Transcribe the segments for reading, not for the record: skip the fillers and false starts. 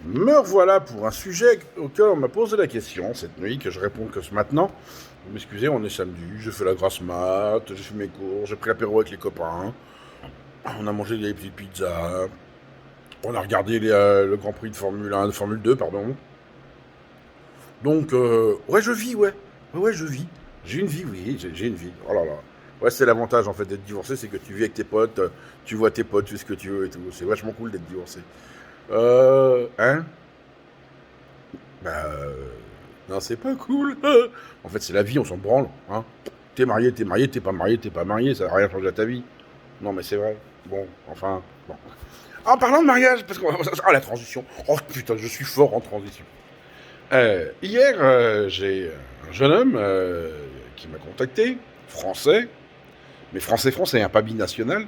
Me revoilà pour un sujet auquel on m'a posé la question cette nuit, que je réponds que ce maintenant. Vous m'excusez, on est samedi, j'ai fait la grasse mat, j'ai fait mes cours, j'ai pris l'apéro avec les copains, on a mangé des petites pizzas, on a regardé le Grand Prix de Formule 1, de Formule 2, pardon. Donc, ouais, je vis, ouais. Ouais, je vis. J'ai une vie, oui, j'ai une vie. Oh là là. Ouais, c'est l'avantage en fait d'être divorcé, c'est que tu vis avec tes potes, tu vois tes potes, tu fais ce que tu veux et tout. C'est vachement cool d'être divorcé. Hein? Bah, non, c'est pas cool. En fait, c'est la vie, on s'en branle. Hein. T'es marié, t'es pas marié, ça va rien changer à ta vie. Non, mais c'est vrai. Bon, enfin, bon. En parlant de mariage, parce que... Ah, la transition. Oh putain, je suis fort en transition. Hier, j'ai un jeune homme qui m'a contacté, français, mais français, hein, pas binational.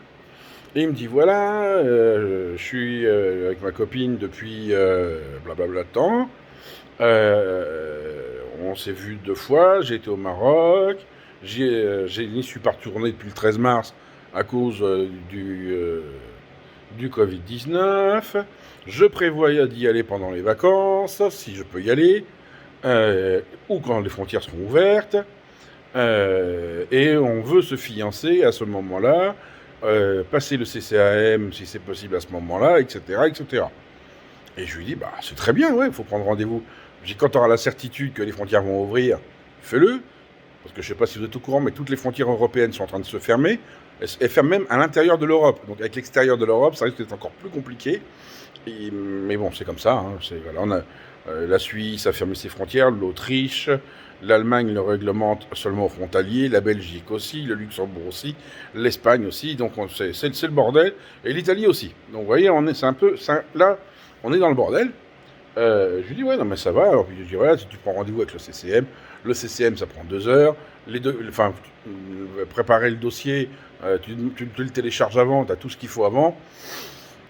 Et il me dit, voilà, je suis avec ma copine depuis blablabla de temps. On s'est vu 2 fois, j'ai été au Maroc, n'y suis pas retourné depuis le 13 mars à cause du Covid-19. Je prévois d'y aller pendant les vacances, si je peux y aller, ou quand les frontières seront ouvertes. Et on veut se fiancer à ce moment-là, passer le CCAM si c'est possible à ce moment-là, etc., etc. Et je lui dis, bah c'est très bien, ouais, il faut prendre rendez-vous. Je dis, quand tu auras la certitude que les frontières vont ouvrir, fais-le. Parce que je ne sais pas si vous êtes au courant, mais toutes les frontières européennes sont en train de se fermer. Elles ferment même à l'intérieur de l'Europe. Donc avec l'extérieur de l'Europe, ça risque d'être encore plus compliqué. Mais bon, c'est comme ça. Hein. Voilà, on a, la Suisse a fermé ses frontières, l'Autriche, l'Allemagne le réglemente seulement aux frontaliers, la Belgique aussi, le Luxembourg aussi, l'Espagne aussi. Donc c'est le bordel. Et l'Italie aussi. Donc vous voyez, là, on est dans le bordel. Je lui dis, ouais, non, mais ça va. Alors, puis je dis, voilà, si tu prends rendez-vous avec le CCM, ça prend 2 heures. Enfin, préparer le dossier, tu le télécharges avant, tu as tout ce qu'il faut avant.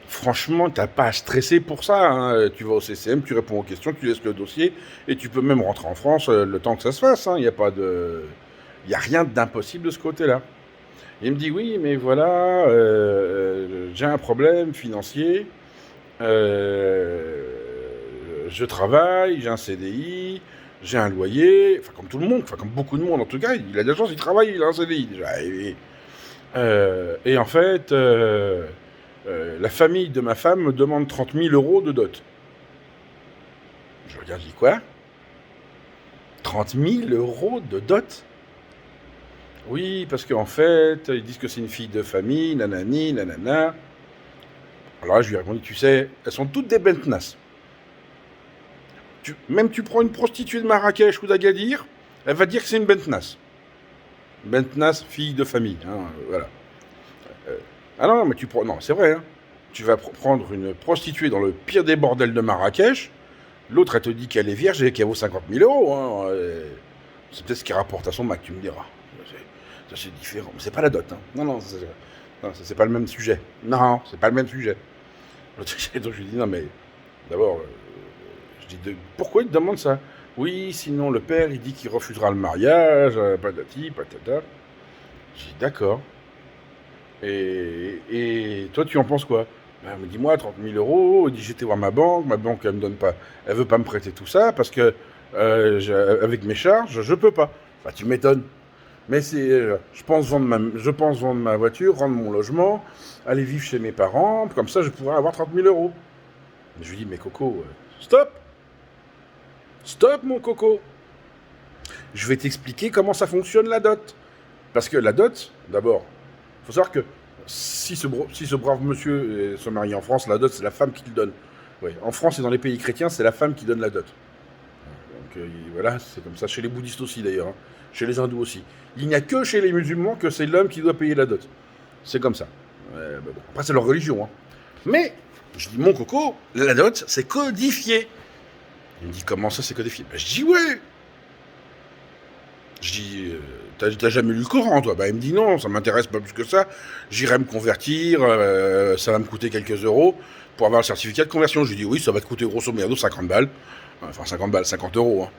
Franchement, t'as pas à stresser pour ça. Hein. Tu vas au CCM, tu réponds aux questions, tu laisses le dossier, et tu peux même rentrer en France le temps que ça se fasse. Il n'y a pas de. Il n'y a rien d'impossible de ce côté-là. Il me dit, oui, mais voilà, j'ai un problème financier. Je travaille, j'ai un CDI, j'ai un loyer, enfin comme tout le monde, enfin comme beaucoup de monde en tout cas, il a de la chance, il travaille, il a un CDI déjà. Et en fait, la famille de ma femme me demande 30 000 euros de dot. Je regarde, je dis quoi? 30 000 euros de dot? Oui, parce qu'en fait, ils disent que c'est une fille de famille, nanani, nanana. Alors là, je lui ai répondu, tu sais, elles sont toutes des bentenas. Même tu prends une prostituée de Marrakech ou d'Agadir, elle va dire que c'est une bentnas. Bentnas, fille de famille. Hein, voilà. Ah non, mais tu prends. Non, c'est vrai. Hein. Tu vas prendre une prostituée dans le pire des bordels de Marrakech. L'autre, elle te dit qu'elle est vierge et qu'elle vaut 50 000 euros. Hein. C'est peut-être ce qui rapporte à son Mac, tu me diras. Ça, c'est différent. Mais c'est pas la dot. Hein. Non, c'est pas le même sujet. Non, c'est pas le même sujet. Donc je lui dis, non, mais d'abord, je dis, pourquoi il te demande ça? Oui, sinon le père, il dit qu'il refusera le mariage, patati, patata. J'ai dit, d'accord. Et toi, tu en penses quoi? Ben, elle me dit, moi, 30 000 euros, il dit, j'étais voir ma banque, elle me donne pas, elle veut pas me prêter tout ça, parce que avec mes charges, je peux pas. Bah, tu m'étonnes. Mais je pense vendre ma voiture, rendre mon logement, aller vivre chez mes parents, comme ça, je pourrais avoir 30 000 euros. Je lui dis, mais Coco, stop! Stop, mon Coco! Je vais t'expliquer comment ça fonctionne la dot. Parce que la dot, d'abord, il faut savoir que si ce brave monsieur se marie en France, la dot, c'est la femme qui le donne. Ouais, en France et dans les pays chrétiens, c'est la femme qui donne la dot. Donc voilà, c'est comme ça. Chez les bouddhistes aussi, d'ailleurs. Hein. Chez les hindous aussi. Il n'y a que chez les musulmans que c'est l'homme qui doit payer la dot. C'est comme ça. Bon. Après, c'est leur religion. Hein. Mais, je dis, mon Coco, la dot, c'est codifié. Il me dit, comment ça, c'est codifié? Ben, je dis, ouais. Je dis, t'as jamais lu le Coran, toi? Bah, il me dit, non, ça m'intéresse pas plus que ça. J'irai me convertir, ça va me coûter quelques euros pour avoir le certificat de conversion. Je lui dis, oui, ça va te coûter grosso modo 50 balles. Enfin, 50 balles, 50 euros. Hein.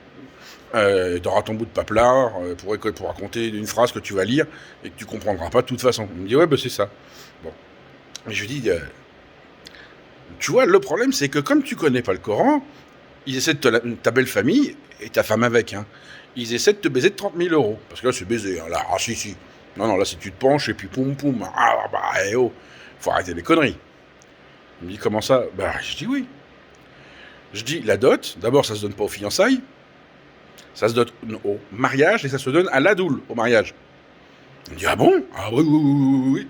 T'auras ton bout de paplard pour raconter une phrase que tu vas lire et que tu comprendras pas de toute façon. Il me dit, ouais, bah, c'est ça. Bon. Et je lui dis, Tu vois, le problème, c'est que comme tu connais pas le Coran, ils essaient de ta belle famille, et ta femme avec, hein, ils essaient de te baiser de 30 000 euros. Parce que là, c'est baiser, hein, là, ah si, si. Non, non, là, c'est tu te penches, et puis poum, poum, ah, bah, eh oh, faut arrêter les conneries. Il me dit, comment ça? Bah, je dis oui. Je dis, la dot, d'abord, ça se donne pas aux fiançailles, ça se donne au mariage, et ça se donne à l'adoul, au mariage. Il me dit, ah bon? Ah oui, oui, oui, oui, oui.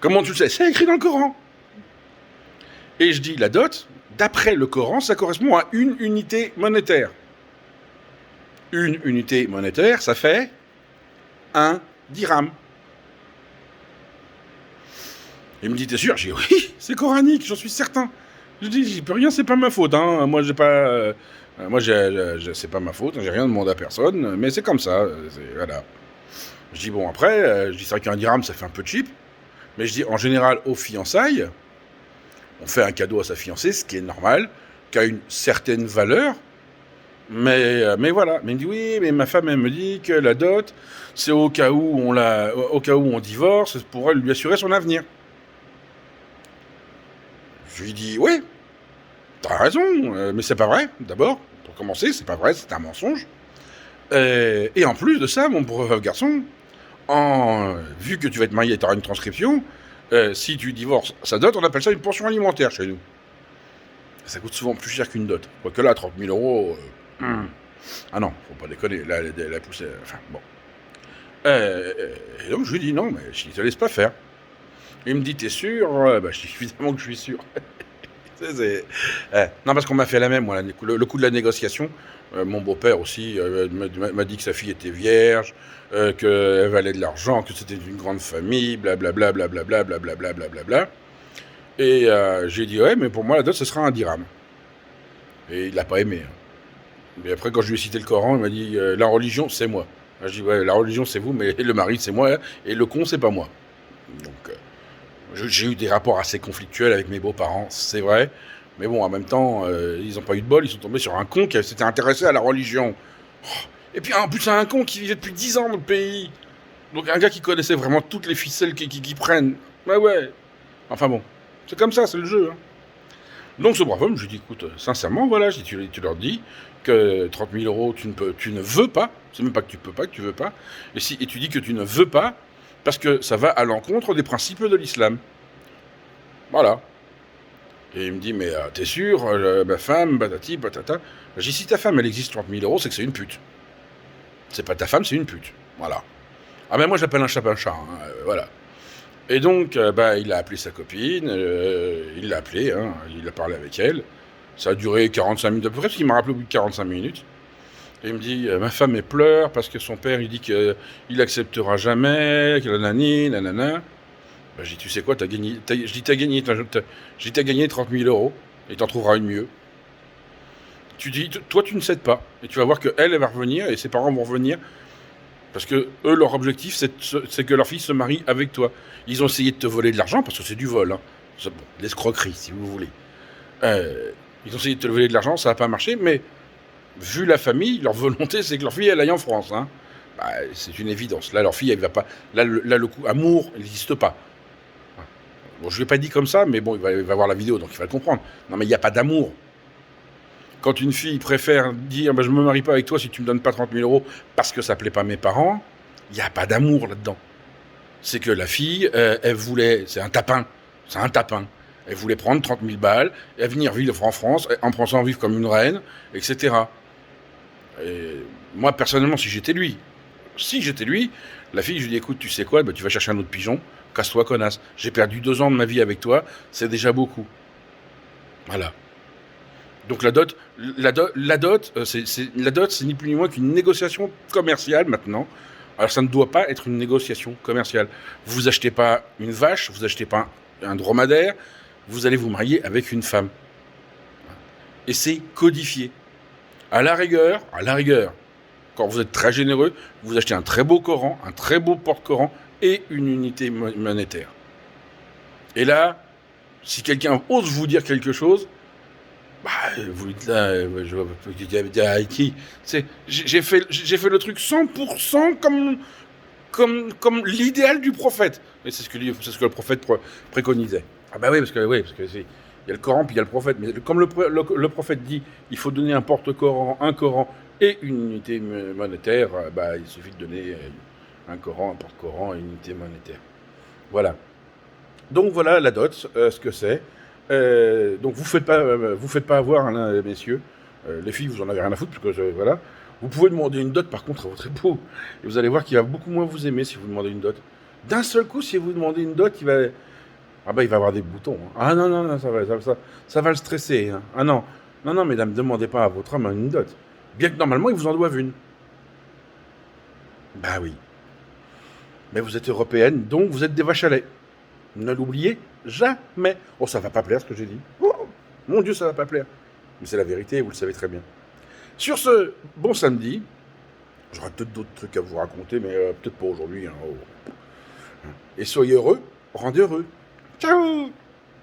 Comment tu le sais? C'est écrit dans le Coran. Et je dis, la dot, d'après le Coran, ça correspond à une unité monétaire. Une unité monétaire, ça fait un dirham. Il me dit, t'es sûr? J'ai dit, oui, c'est coranique, j'en suis certain. Je dis, j'y peux rien, c'est pas ma faute. Hein. Moi, j'ai pas. C'est pas ma faute, j'ai rien demandé à personne, mais c'est comme ça. Voilà. Je dis, bon, après, je dis, c'est vrai qu'un dirham, ça fait un peu cheap. Mais je dis, en général, aux fiançailles, on fait un cadeau à sa fiancée, ce qui est normal, qui a une certaine valeur. Mais voilà. Mais il me dit, oui, mais ma femme, elle me dit que la dot, c'est au cas où on divorce, pour elle lui assurer son avenir. Je lui dis, oui, t'as raison, mais c'est pas vrai, d'abord. Pour commencer, c'est pas vrai, c'est un mensonge. Et en plus de ça, mon brave garçon, vu que tu vas être marié et tu auras une transcription, si tu divorces sa dot, on appelle ça une pension alimentaire chez nous. Ça coûte souvent plus cher qu'une dot. Quoique là, 30 000 euros... Ah non, faut pas déconner, là, la poussée... Enfin, bon. Et donc, je lui dis, non, mais je te laisse pas faire. Il me dit, t'es sûr? Bah, je dis, évidemment que je suis sûr. Non, parce qu'on m'a fait la même, moi, le coup de la négociation. Mon beau-père aussi m'a dit que sa fille était vierge, qu'elle valait de l'argent, que c'était une grande famille, blablabla, blablabla, blablabla, blablabla. Et j'ai dit, ouais, mais pour moi, la dot, ce sera un dirham. Et il l'a pas aimé. Hein. Mais après, quand je lui ai cité le Coran, il m'a dit, la religion, c'est moi. Je dis, ouais, la religion, c'est vous, mais le mari, c'est moi, et le con, c'est pas moi. Donc, j'ai eu des rapports assez conflictuels avec mes beaux-parents, c'est vrai. Mais bon, en même temps, ils n'ont pas eu de bol, ils sont tombés sur un con qui s'était intéressé à la religion. Et puis en plus, un con qui vivait depuis 10 ans dans le pays. Donc un gars qui connaissait vraiment toutes les ficelles qui prennent. Ouais. Enfin bon, c'est comme ça, c'est le jeu. Hein. Donc ce brave homme, je lui dis, écoute, sincèrement, voilà, tu leur dis que 30 000 euros, tu ne veux pas. C'est même pas que tu peux pas, que tu veux pas. Et tu dis que tu ne veux pas, parce que ça va à l'encontre des principes de l'islam. Voilà. Et il me dit, mais t'es sûr, ma femme, patati, patata. J'ai dit, si ta femme, elle existe 30 000 euros, c'est que c'est une pute. C'est pas ta femme, c'est une pute. Voilà. Ah ben moi, j'appelle un chat un chat. Hein, voilà. Et donc, il a appelé sa copine, il l'a appelée, hein, il a parlé avec elle. Ça a duré 45 minutes à peu près, parce qu'il m'a rappelé au bout de 45 minutes. Et il me dit, ma femme, elle pleure, parce que son père, il dit qu'il acceptera jamais, que nanana. Bah, j'ai dit, tu sais quoi, t'as gagné 30 000 euros, et t'en trouveras une mieux. Tu dis, toi, tu ne cèdes pas, et tu vas voir qu'elle, elle va revenir, et ses parents vont revenir, parce que eux, leur objectif, c'est que leur fille se marie avec toi. Ils ont essayé de te voler de l'argent, parce que c'est du vol, hein. C'est bon, l'escroquerie, si vous voulez. Ils ont essayé de te voler de l'argent, ça n'a pas marché, mais vu la famille, leur volonté, c'est que leur fille, elle aille en France. Hein. Bah, c'est une évidence. Là, leur fille, elle va pas... Là, le coup amour, il n'existe pas. Bon, je ne l'ai pas dit comme ça, mais bon, il va voir la vidéo, donc il va le comprendre. Non, mais il n'y a pas d'amour. Quand une fille préfère dire je ne me marie pas avec toi si tu ne me donnes pas 30 000 euros parce que ça ne plaît pas à mes parents, il n'y a pas d'amour là-dedans. C'est que la fille, elle voulait... C'est un tapin. Elle voulait prendre 30 000 balles et venir vivre en France, en pensant vivre comme une reine, etc. Et moi, personnellement, si j'étais lui, la fille, je lui dis, écoute, tu sais quoi, tu vas chercher un autre pigeon, casse-toi, connasse. J'ai perdu 2 ans de ma vie avec toi, c'est déjà beaucoup. Voilà. Donc la dot, c'est ni plus ni moins qu'une négociation commerciale maintenant. Alors ça ne doit pas être une négociation commerciale. Vous achetez pas une vache, vous achetez pas un dromadaire, vous allez vous marier avec une femme. Et c'est codifié. À la rigueur, quand vous êtes très généreux, vous achetez un très beau Coran, un très beau porte-Coran et une unité monétaire. Et là, si quelqu'un ose vous dire quelque chose, vous dites là, j'ai fait le truc 100% comme l'idéal du prophète. Et c'est ce que le prophète préconisait. Ah bah oui, parce que Il y a le Coran, puis il y a le prophète. Mais comme le prophète dit, il faut donner un porte-Coran, un Coran et une unité monétaire, bah, il suffit de donner un Coran, un porte-Coran et une unité monétaire. Voilà. Donc voilà la dot, ce que c'est. Donc vous faites pas avoir, hein, messieurs. Les filles, vous en avez rien à foutre, parce que voilà. Vous pouvez demander une dot par contre à votre époux, et vous allez voir qu'il va beaucoup moins vous aimer si vous demandez une dot. D'un seul coup, si vous demandez une dot, il va avoir des boutons, hein. Ah non, non, non, ça va le stresser, hein. Ah non, non, non, mesdames, demandez pas à votre homme une dot. Bien que normalement, ils vous en doivent une. Bah oui. Mais vous êtes européenne, donc vous êtes des vaches à lait. Ne l'oubliez jamais. Oh, ça va pas plaire ce que j'ai dit. Oh, mon Dieu, ça va pas plaire. Mais c'est la vérité, vous le savez très bien. Sur ce, bon samedi. J'aurai peut-être d'autres trucs à vous raconter, mais peut-être pas aujourd'hui, hein. Oh. Et soyez heureux, rendez heureux. Ciao!